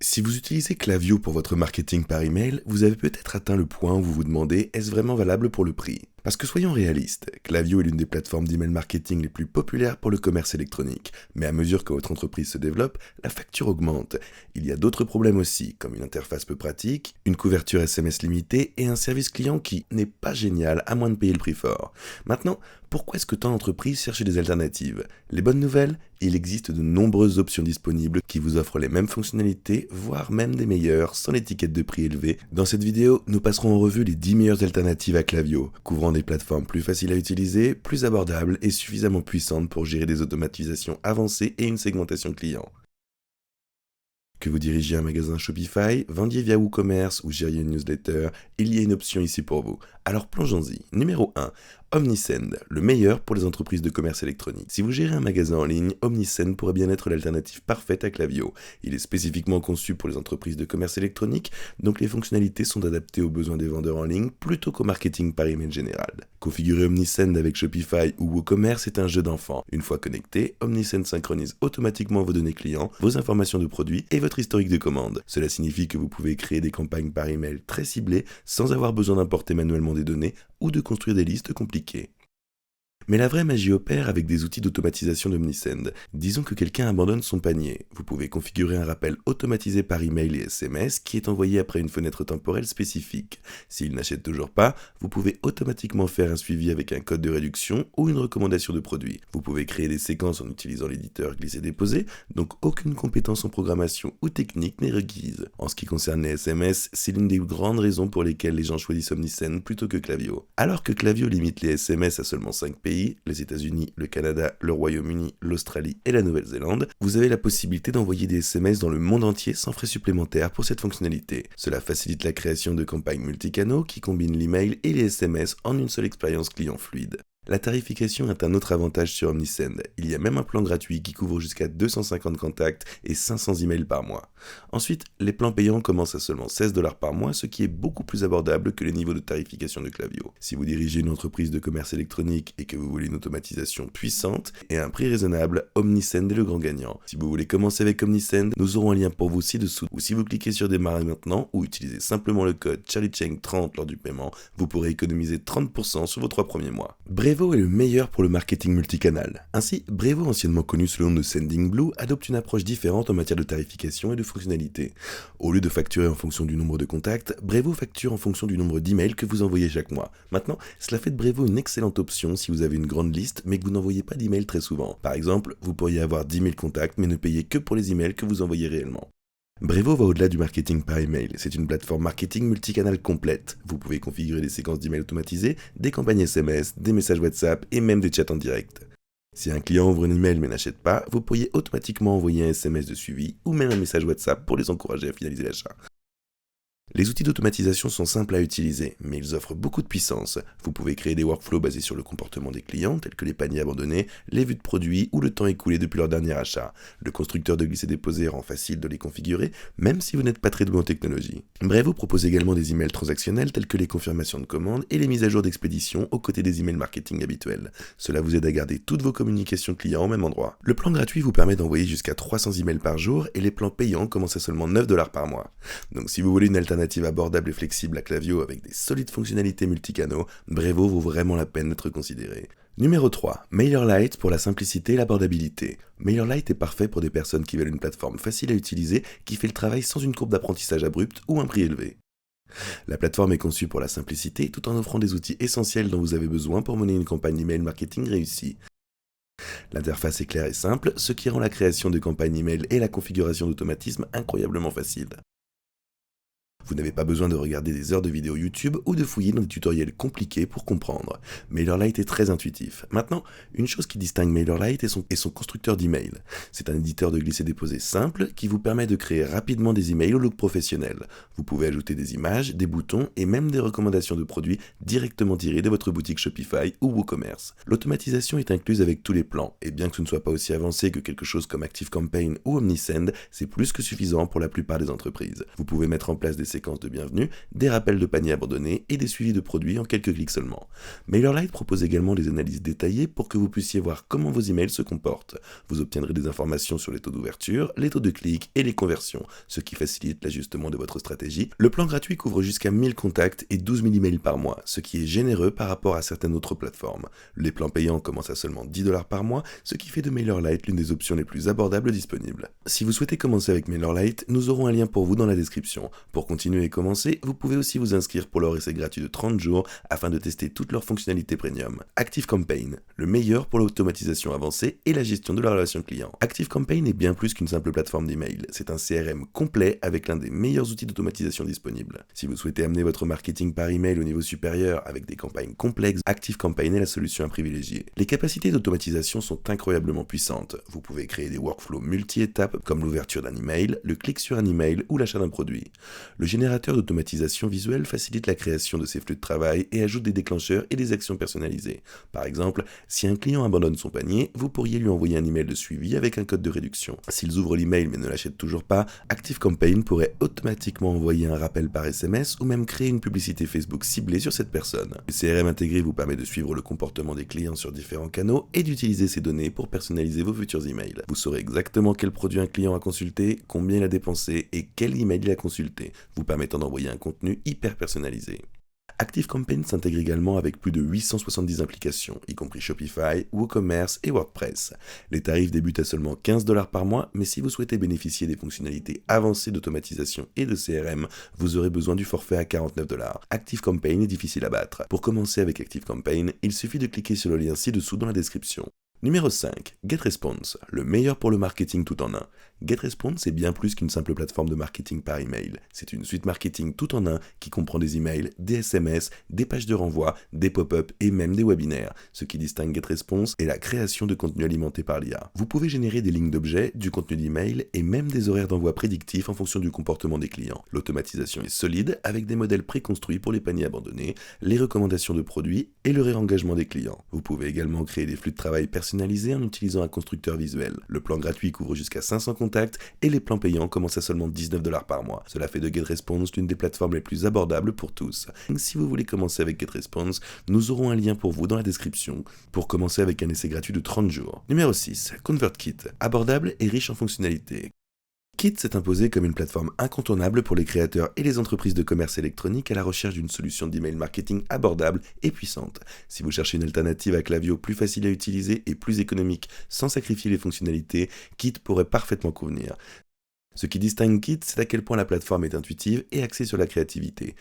Si vous utilisez Klaviyo pour votre marketing par email, vous avez peut-être atteint le point où vous vous demandez est-ce vraiment valable pour le prix? Parce que soyons réalistes, Klaviyo est l'une des plateformes d'email marketing les plus populaires pour le commerce électronique, mais à mesure que votre entreprise se développe, la facture augmente. Il y a d'autres problèmes aussi, comme une interface peu pratique, une couverture SMS limitée et un service client qui n'est pas génial à moins de payer le prix fort. Maintenant, pourquoi est-ce que tant d'entreprises cherchent des alternatives? Les bonnes nouvelles, il existe de nombreuses options disponibles qui vous offrent les mêmes fonctionnalités, voire même des meilleures, sans l'étiquette de prix élevé. Dans cette vidéo, nous passerons en revue les 10 meilleures alternatives à Klaviyo, couvrant des plateformes plus faciles à utiliser, plus abordables et suffisamment puissantes pour gérer des automatisations avancées et une segmentation client. Que vous dirigiez un magasin Shopify, vendiez via WooCommerce ou gériez une newsletter, il y a une option ici pour vous. Alors plongeons-y. Numéro 1. Omnisend, le meilleur pour les entreprises de commerce électronique. Si vous gérez un magasin en ligne, Omnisend pourrait bien être l'alternative parfaite à Klaviyo. Il est spécifiquement conçu pour les entreprises de commerce électronique, donc les fonctionnalités sont adaptées aux besoins des vendeurs en ligne plutôt qu'au marketing par email général. Configurer Omnisend avec Shopify ou WooCommerce est un jeu d'enfant. Une fois connecté, Omnisend synchronise automatiquement vos données clients, vos informations de produits et votre historique de commande. Cela signifie que vous pouvez créer des campagnes par email très ciblées sans avoir besoin d'importer manuellement des données ou de construire des listes compliquées. Mais la vraie magie opère avec des outils d'automatisation d'Omnisend. Disons que quelqu'un abandonne son panier. Vous pouvez configurer un rappel automatisé par email et SMS qui est envoyé après une fenêtre temporelle spécifique. S'il n'achète toujours pas, vous pouvez automatiquement faire un suivi avec un code de réduction ou une recommandation de produit. Vous pouvez créer des séquences en utilisant l'éditeur glisser-déposer, donc aucune compétence en programmation ou technique n'est requise. En ce qui concerne les SMS, c'est l'une des grandes raisons pour lesquelles les gens choisissent Omnisend plutôt que Klaviyo. Alors que Klaviyo limite les SMS à seulement 5 pays, les États-Unis, le Canada, le Royaume-Uni, l'Australie et la Nouvelle-Zélande, vous avez la possibilité d'envoyer des SMS dans le monde entier sans frais supplémentaires pour cette fonctionnalité. Cela facilite la création de campagnes multicanaux qui combinent l'email et les SMS en une seule expérience client fluide. La tarification est un autre avantage sur Omnisend. Il y a même un plan gratuit qui couvre jusqu'à 250 contacts et 500 emails par mois. Ensuite, les plans payants commencent à seulement $16 par mois, ce qui est beaucoup plus abordable que les niveaux de tarification de Klaviyo. Si vous dirigez une entreprise de commerce électronique et que vous voulez une automatisation puissante et un prix raisonnable, Omnisend est le grand gagnant. Si vous voulez commencer avec Omnisend, nous aurons un lien pour vous ci-dessous. Ou si vous cliquez sur Démarrer maintenant ou utilisez simplement le code CharlieCheng30 lors du paiement, vous pourrez économiser 30% sur vos 3 premiers mois. Brevo est le meilleur pour le marketing multicanal. Ainsi, Brevo, anciennement connu sous le nom de Sendinblue, adopte une approche différente en matière de tarification et de fonctionnalité. Au lieu de facturer en fonction du nombre de contacts, Brevo facture en fonction du nombre d'emails que vous envoyez chaque mois. Maintenant, cela fait de Brevo une excellente option si vous avez une grande liste mais que vous n'envoyez pas d'emails très souvent. Par exemple, vous pourriez avoir 10 000 contacts mais ne payer que pour les emails que vous envoyez réellement. Brevo va au-delà du marketing par email, c'est une plateforme marketing multicanal complète. Vous pouvez configurer des séquences d'emails automatisées, des campagnes SMS, des messages WhatsApp et même des chats en direct. Si un client ouvre un email mais n'achète pas, vous pourriez automatiquement envoyer un SMS de suivi ou même un message WhatsApp pour les encourager à finaliser l'achat. Les outils d'automatisation sont simples à utiliser, mais ils offrent beaucoup de puissance. Vous pouvez créer des workflows basés sur le comportement des clients, tels que les paniers abandonnés, les vues de produits ou le temps écoulé depuis leur dernier achat. Le constructeur de glisser-déposer rend facile de les configurer, même si vous n'êtes pas très doué en technologie. Brevo propose également des emails transactionnels tels que les confirmations de commandes et les mises à jour d'expédition aux côtés des emails marketing habituels. Cela vous aide à garder toutes vos communications clients au même endroit. Le plan gratuit vous permet d'envoyer jusqu'à 300 emails par jour et les plans payants commencent à seulement $9 par mois. Donc si vous voulez une alternative abordable et flexible à Klaviyo avec des solides fonctionnalités multicanaux, Brevo vaut vraiment la peine d'être considéré. Numéro 3. MailerLite pour la simplicité et l'abordabilité. MailerLite est parfait pour des personnes qui veulent une plateforme facile à utiliser qui fait le travail sans une courbe d'apprentissage abrupte ou un prix élevé. La plateforme est conçue pour la simplicité tout en offrant des outils essentiels dont vous avez besoin pour mener une campagne email marketing réussie. L'interface est claire et simple, ce qui rend la création de campagnes email et la configuration d'automatisme incroyablement facile. Vous n'avez pas besoin de regarder des heures de vidéos YouTube ou de fouiller dans des tutoriels compliqués pour comprendre. MailerLite est très intuitif. Maintenant, une chose qui distingue MailerLite est son constructeur d'email. C'est un éditeur de glisser-déposer simple qui vous permet de créer rapidement des emails au look professionnel. Vous pouvez ajouter des images, des boutons et même des recommandations de produits directement tirées de votre boutique Shopify ou WooCommerce. L'automatisation est incluse avec tous les plans, et bien que ce ne soit pas aussi avancé que quelque chose comme ActiveCampaign ou Omnisend, c'est plus que suffisant pour la plupart des entreprises. Vous pouvez mettre en place des séquences de bienvenue, des rappels de paniers abandonnés et des suivis de produits en quelques clics seulement. MailerLite propose également des analyses détaillées pour que vous puissiez voir comment vos emails se comportent. Vous obtiendrez des informations sur les taux d'ouverture, les taux de clics et les conversions, ce qui facilite l'ajustement de votre stratégie. Le plan gratuit couvre jusqu'à 1000 contacts et 12 000 emails par mois, ce qui est généreux par rapport à certaines autres plateformes. Les plans payants commencent à seulement 10 $ par mois, ce qui fait de MailerLite l'une des options les plus abordables disponibles. Si vous souhaitez commencer avec MailerLite, nous aurons un lien pour vous dans la description. Pour continuer et commencer, vous pouvez aussi vous inscrire pour leur essai gratuit de 30 jours afin de tester toutes leurs fonctionnalités premium. ActiveCampaign, le meilleur pour l'automatisation avancée et la gestion de la relation client. ActiveCampaign est bien plus qu'une simple plateforme d'email. C'est un CRM complet avec l'un des meilleurs outils d'automatisation disponibles. Si vous souhaitez amener votre marketing par email au niveau supérieur avec des campagnes complexes, ActiveCampaign est la solution à privilégier. Les capacités d'automatisation sont incroyablement puissantes. Vous pouvez créer des workflows multi-étapes comme l'ouverture d'un email, le clic sur un email ou l'achat d'un produit. Le générateur d'automatisation visuelle facilite la création de ces flux de travail et ajoute des déclencheurs et des actions personnalisées. Par exemple, si un client abandonne son panier, vous pourriez lui envoyer un email de suivi avec un code de réduction. S'ils ouvrent l'email mais ne l'achètent toujours pas, ActiveCampaign pourrait automatiquement envoyer un rappel par SMS ou même créer une publicité Facebook ciblée sur cette personne. Le CRM intégré vous permet de suivre le comportement des clients sur différents canaux et d'utiliser ces données pour personnaliser vos futurs emails. Vous saurez exactement quel produit un client a consulté, combien il a dépensé et quel email il a consulté, vous permettant d'envoyer un contenu hyper personnalisé. ActiveCampaign s'intègre également avec plus de 870 applications, y compris Shopify, WooCommerce et WordPress. Les tarifs débutent à seulement 15 $ par mois, mais si vous souhaitez bénéficier des fonctionnalités avancées d'automatisation et de CRM, vous aurez besoin du forfait à 49 $. ActiveCampaign est difficile à battre. Pour commencer avec ActiveCampaign, il suffit de cliquer sur le lien ci-dessous dans la description. Numéro 5. GetResponse, le meilleur pour le marketing tout en un. GetResponse est bien plus qu'une simple plateforme de marketing par email. C'est une suite marketing tout en un qui comprend des emails, des SMS, des pages de renvoi, des pop-up et même des webinaires. Ce qui distingue GetResponse est la création de contenu alimenté par l'IA. Vous pouvez générer des lignes d'objets, du contenu d'email et même des horaires d'envoi prédictifs en fonction du comportement des clients. L'automatisation est solide avec des modèles préconstruits pour les paniers abandonnés, les recommandations de produits et le réengagement des clients. Vous pouvez également créer des flux de travail personnalisés en utilisant un constructeur visuel. Le plan gratuit couvre jusqu'à 500 contacts et les plans payants commencent à seulement 19 $ par mois. Cela fait de GetResponse l'une des plateformes les plus abordables pour tous. Si vous voulez commencer avec GetResponse, nous aurons un lien pour vous dans la description pour commencer avec un essai gratuit de 30 jours. Numéro 6. ConvertKit, abordable et riche en fonctionnalités. Kit s'est imposé comme une plateforme incontournable pour les créateurs et les entreprises de commerce électronique à la recherche d'une solution d'email marketing abordable et puissante. Si vous cherchez une alternative à Klaviyo plus facile à utiliser et plus économique sans sacrifier les fonctionnalités, Kit pourrait parfaitement convenir. Ce qui distingue Kit, c'est à quel point la plateforme est intuitive et axée sur la créativité.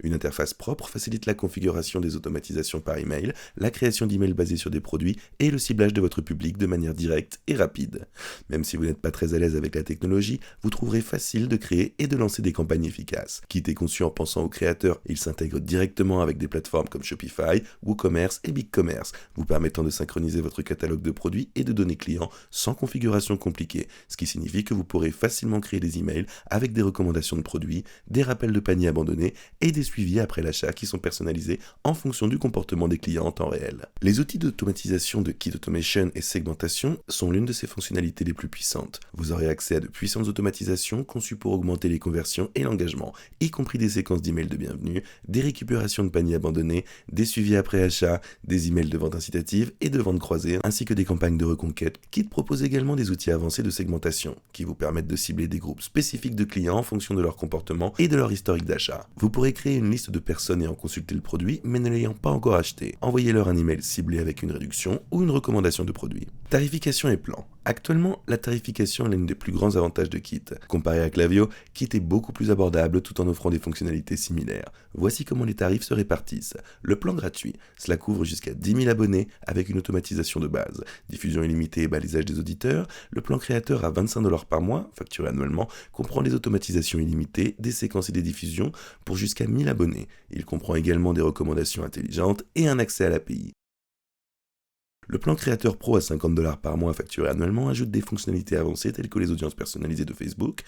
Une interface propre facilite la configuration des automatisations par email, la création d'emails basés sur des produits et le ciblage de votre public de manière directe et rapide. Même si vous n'êtes pas très à l'aise avec la technologie, vous trouverez facile de créer et de lancer des campagnes efficaces. Kit est conçu en pensant aux créateurs, il s'intègre directement avec des plateformes comme Shopify, WooCommerce et BigCommerce, vous permettant de synchroniser votre catalogue de produits et de données clients sans configuration compliquée, ce qui signifie que vous pourrez facilement créer des emails avec des recommandations de produits, des rappels de paniers abandonnés et des suivis après l'achat qui sont personnalisés en fonction du comportement des clients en temps réel. Les outils d'automatisation de Kit Automation et segmentation sont l'une de ces fonctionnalités les plus puissantes. Vous aurez accès à de puissantes automatisations conçues pour augmenter les conversions et l'engagement, y compris des séquences d'emails de bienvenue, des récupérations de paniers abandonnés, des suivis après achat, des emails de vente incitative et de vente croisée, ainsi que des campagnes de reconquête. Kit propose également des outils avancés de segmentation qui vous permettent de cibler des groupes spécifiques de clients en fonction de leur comportement et de leur historique d'achat. Vous pourrez créer une liste de personnes ayant consulté le produit mais ne l'ayant pas encore acheté. Envoyez-leur un email ciblé avec une réduction ou une recommandation de produit. Tarification et plan. Actuellement, la tarification est l'un des plus grands avantages de Kit. Comparé à Klaviyo, Kit est beaucoup plus abordable tout en offrant des fonctionnalités similaires. Voici comment les tarifs se répartissent. Le plan gratuit, cela couvre jusqu'à 10 000 abonnés avec une automatisation de base. Diffusion illimitée et balisage des auditeurs. Le plan créateur à 25 $ par mois, facturé annuellement, comprend des automatisations illimitées, des séquences et des diffusions pour jusqu'à 1000 abonnés. Il comprend également des recommandations intelligentes et un accès à l'API. Le plan créateur pro à 50 $ par mois facturé annuellement ajoute des fonctionnalités avancées telles que les audiences personnalisées de Facebook,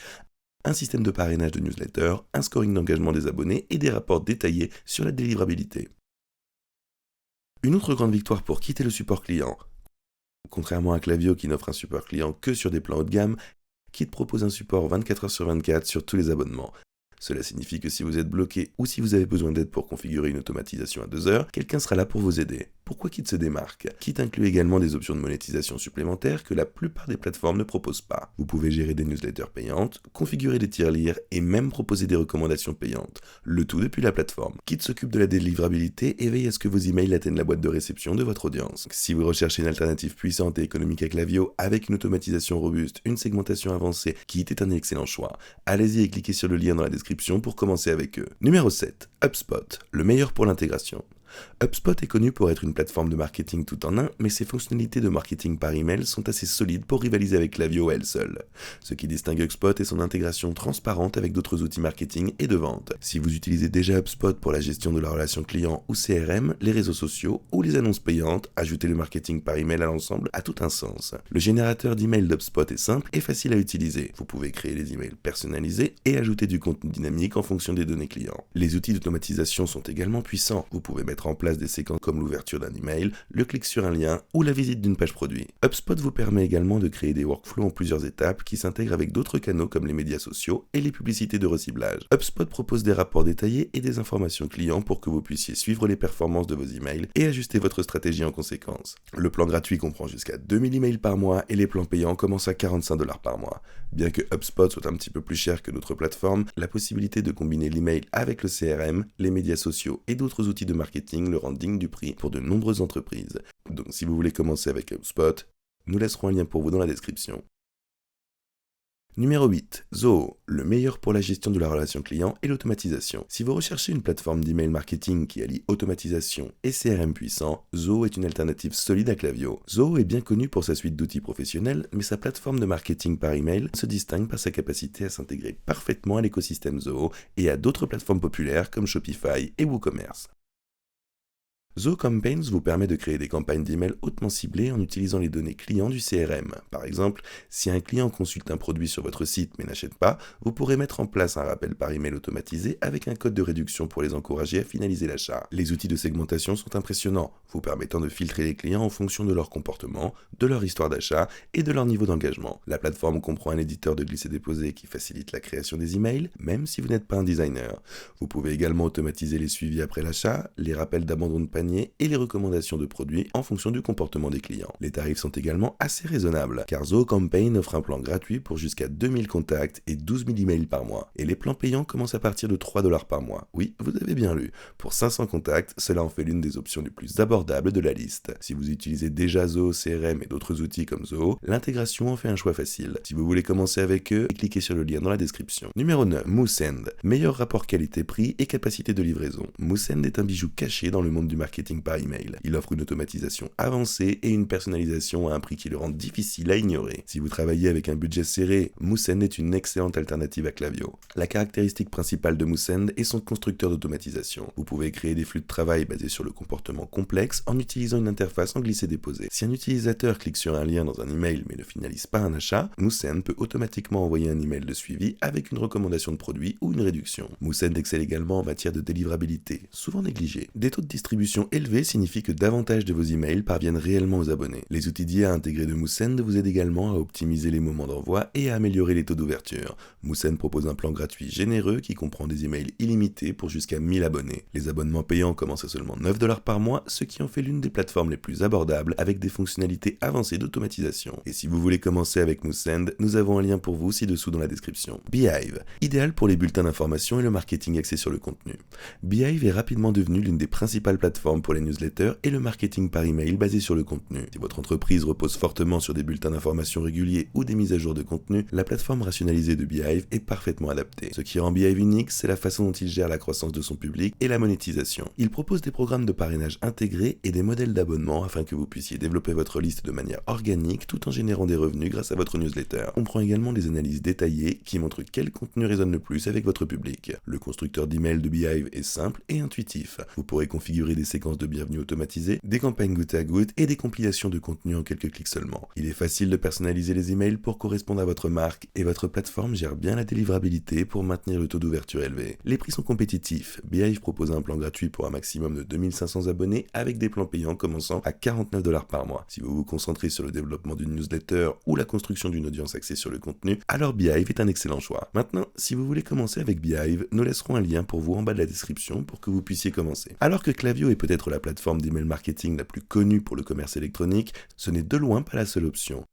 un système de parrainage de newsletter, un scoring d'engagement des abonnés et des rapports détaillés sur la délivrabilité. Une autre grande victoire pour Kit est le support client. Contrairement à Klaviyo qui n'offre un support client que sur des plans haut de gamme, Kit propose un support 24 h sur 24 sur tous les abonnements. Cela signifie que si vous êtes bloqué ou si vous avez besoin d'aide pour configurer une automatisation à 2 heures, quelqu'un sera là pour vous aider. Pourquoi Kit se démarque? Kit inclut également des options de monétisation supplémentaires que la plupart des plateformes ne proposent pas. Vous pouvez gérer des newsletters payantes, configurer des tirelires et même proposer des recommandations payantes. Le tout depuis la plateforme. Kit s'occupe de la délivrabilité et veille à ce que vos emails atteignent la boîte de réception de votre audience. Si vous recherchez une alternative puissante et économique à Klaviyo avec une automatisation robuste, une segmentation avancée, Kit est un excellent choix. Allez-y et cliquez sur le lien dans la description pour commencer avec eux. Numéro 7. HubSpot, le meilleur pour l'intégration. HubSpot est connu pour être une plateforme de marketing tout en un, mais ses fonctionnalités de marketing par email sont assez solides pour rivaliser avec Klaviyo à elle seule. Ce qui distingue HubSpot est son intégration transparente avec d'autres outils marketing et de vente. Si vous utilisez déjà HubSpot pour la gestion de la relation client ou CRM, les réseaux sociaux ou les annonces payantes, ajouter le marketing par email à l'ensemble a tout un sens. Le générateur d'emails d'HubSpot est simple et facile à utiliser. Vous pouvez créer des emails personnalisés et ajouter du contenu dynamique en fonction des données clients. Les outils d'automatisation sont également puissants. Vous pouvez mettre en place des séquences comme l'ouverture d'un email, le clic sur un lien ou la visite d'une page produit. HubSpot vous permet également de créer des workflows en plusieurs étapes qui s'intègrent avec d'autres canaux comme les médias sociaux et les publicités de reciblage. HubSpot propose des rapports détaillés et des informations clients pour que vous puissiez suivre les performances de vos emails et ajuster votre stratégie en conséquence. Le plan gratuit comprend jusqu'à 2000 emails par mois et les plans payants commencent à 45 $ par mois. Bien que HubSpot soit un petit peu plus cher que d'autres plateformes, la possibilité de combiner l'email avec le CRM, les médias sociaux et d'autres outils de marketing le rend digne du prix pour de nombreuses entreprises. Donc si vous voulez commencer avec HubSpot, nous laisserons un lien pour vous dans la description. Numéro 8. Zoho, le meilleur pour la gestion de la relation client et l'automatisation. Si vous recherchez une plateforme d'email marketing qui allie automatisation et CRM puissant, Zoho est une alternative solide à Klaviyo. Zoho est bien connu pour sa suite d'outils professionnels, mais sa plateforme de marketing par email se distingue par sa capacité à s'intégrer parfaitement à l'écosystème Zoho et à d'autres plateformes populaires comme Shopify et WooCommerce. Zoho Campaigns vous permet de créer des campagnes d'email hautement ciblées en utilisant les données clients du CRM. Par exemple, si un client consulte un produit sur votre site mais n'achète pas, vous pourrez mettre en place un rappel par email automatisé avec un code de réduction pour les encourager à finaliser l'achat. Les outils de segmentation sont impressionnants, vous permettant de filtrer les clients en fonction de leur comportement, de leur histoire d'achat et de leur niveau d'engagement. La plateforme comprend un éditeur de glisser-déposer qui facilite la création des emails, même si vous n'êtes pas un designer. Vous pouvez également automatiser les suivis après l'achat, les rappels d'abandon de panier et les recommandations de produits en fonction du comportement des clients. Les tarifs sont également assez raisonnables, car Zoho Campaign offre un plan gratuit pour jusqu'à 2000 contacts et 12 000 emails par mois. Et les plans payants commencent à partir de 3 $ par mois. Oui, vous avez bien lu. Pour 500 contacts, cela en fait l'une des options les plus abordables de la liste. Si vous utilisez déjà Zoho CRM et d'autres outils comme Zoho, l'intégration en fait un choix facile. Si vous voulez commencer avec eux, cliquez sur le lien dans la description. Numéro 9. Moosend. Meilleur rapport qualité-prix et capacité de livraison. Moosend est un bijou caché dans le monde du marketing par email. Il offre une automatisation avancée et une personnalisation à un prix qui le rend difficile à ignorer. Si vous travaillez avec un budget serré, Moosend est une excellente alternative à Klaviyo. La caractéristique principale de Moosend est son constructeur d'automatisation. Vous pouvez créer des flux de travail basés sur le comportement complexe en utilisant une interface en glisser-déposer. Si un utilisateur clique sur un lien dans un email mais ne finalise pas un achat, Moosend peut automatiquement envoyer un email de suivi avec une recommandation de produit ou une réduction. Moosend excelle également en matière de délivrabilité, souvent négligée. Des taux de distribution élevés signifie que davantage de vos emails parviennent réellement aux abonnés. Les outils d'IA intégrés de Moosend vous aident également à optimiser les moments d'envoi et à améliorer les taux d'ouverture. Moosend propose un plan gratuit généreux qui comprend des emails illimités pour jusqu'à 1000 abonnés. Les abonnements payants commencent à seulement 9 $ par mois, ce qui en fait l'une des plateformes les plus abordables avec des fonctionnalités avancées d'automatisation. Et si vous voulez commencer avec Moosend, nous avons un lien pour vous ci-dessous dans la description. Beehive, idéal pour les bulletins d'information et le marketing axé sur le contenu. Beehive est rapidement devenu l'une des principales plateformes pour les newsletters et le marketing par email basé sur le contenu. Si votre entreprise repose fortement sur des bulletins d'information réguliers ou des mises à jour de contenu, la plateforme rationalisée de Beehive est parfaitement adaptée. Ce qui rend Beehive unique, c'est la façon dont il gère la croissance de son public et la monétisation. Il propose des programmes de parrainage intégrés et des modèles d'abonnement afin que vous puissiez développer votre liste de manière organique tout en générant des revenus grâce à votre newsletter. On comprend également des analyses détaillées qui montrent quel contenu résonne le plus avec votre public. Le constructeur d'email de Beehive est simple et intuitif. Vous pourrez configurer des séquences de bienvenue automatisées, des campagnes goutte à goutte et des compilations de contenu en quelques clics seulement. Il est facile de personnaliser les emails pour correspondre à votre marque et votre plateforme gère bien la délivrabilité pour maintenir le taux d'ouverture élevé. Les prix sont compétitifs. Beehive propose un plan gratuit pour un maximum de 2500 abonnés avec des plans payants commençant à 49 $ par mois. Si vous vous concentrez sur le développement d'une newsletter ou la construction d'une audience axée sur le contenu, alors Beehive est un excellent choix. Maintenant, si vous voulez commencer avec Beehive, nous laisserons un lien pour vous en bas de la description pour que vous puissiez commencer. Alors que Klaviyo est peut-être la plateforme d'email marketing la plus connue pour le commerce électronique, ce n'est de loin pas la seule option.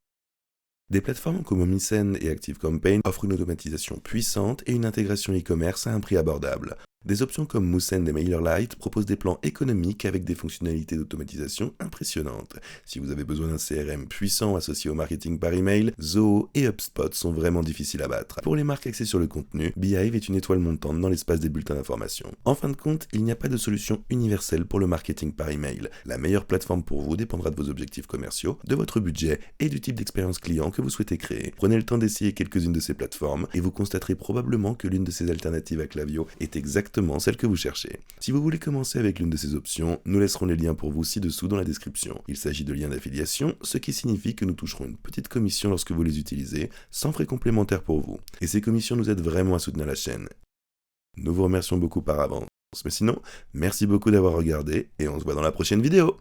Des plateformes comme Omnicen et ActiveCampaign offrent une automatisation puissante et une intégration e-commerce à un prix abordable. Des options comme Moussen et MailerLite proposent des plans économiques avec des fonctionnalités d'automatisation impressionnantes. Si vous avez besoin d'un CRM puissant associé au marketing par email, Zoho et HubSpot sont vraiment difficiles à battre. Pour les marques axées sur le contenu, Beehive est une étoile montante dans l'espace des bulletins d'information. En fin de compte, il n'y a pas de solution universelle pour le marketing par email. La meilleure plateforme pour vous dépendra de vos objectifs commerciaux, de votre budget et du type d'expérience client que vous souhaitez créer. Prenez le temps d'essayer quelques-unes de ces plateformes et vous constaterez probablement que l'une de ces alternatives à Klaviyo est exactement celle que vous cherchez. Si vous voulez commencer avec l'une de ces options, nous laisserons les liens pour vous ci-dessous dans la description. Il s'agit de liens d'affiliation, ce qui signifie que nous toucherons une petite commission lorsque vous les utilisez, sans frais complémentaires pour vous. Et ces commissions nous aident vraiment à soutenir la chaîne. Nous vous remercions beaucoup par avance. Mais sinon, merci beaucoup d'avoir regardé et on se voit dans la prochaine vidéo.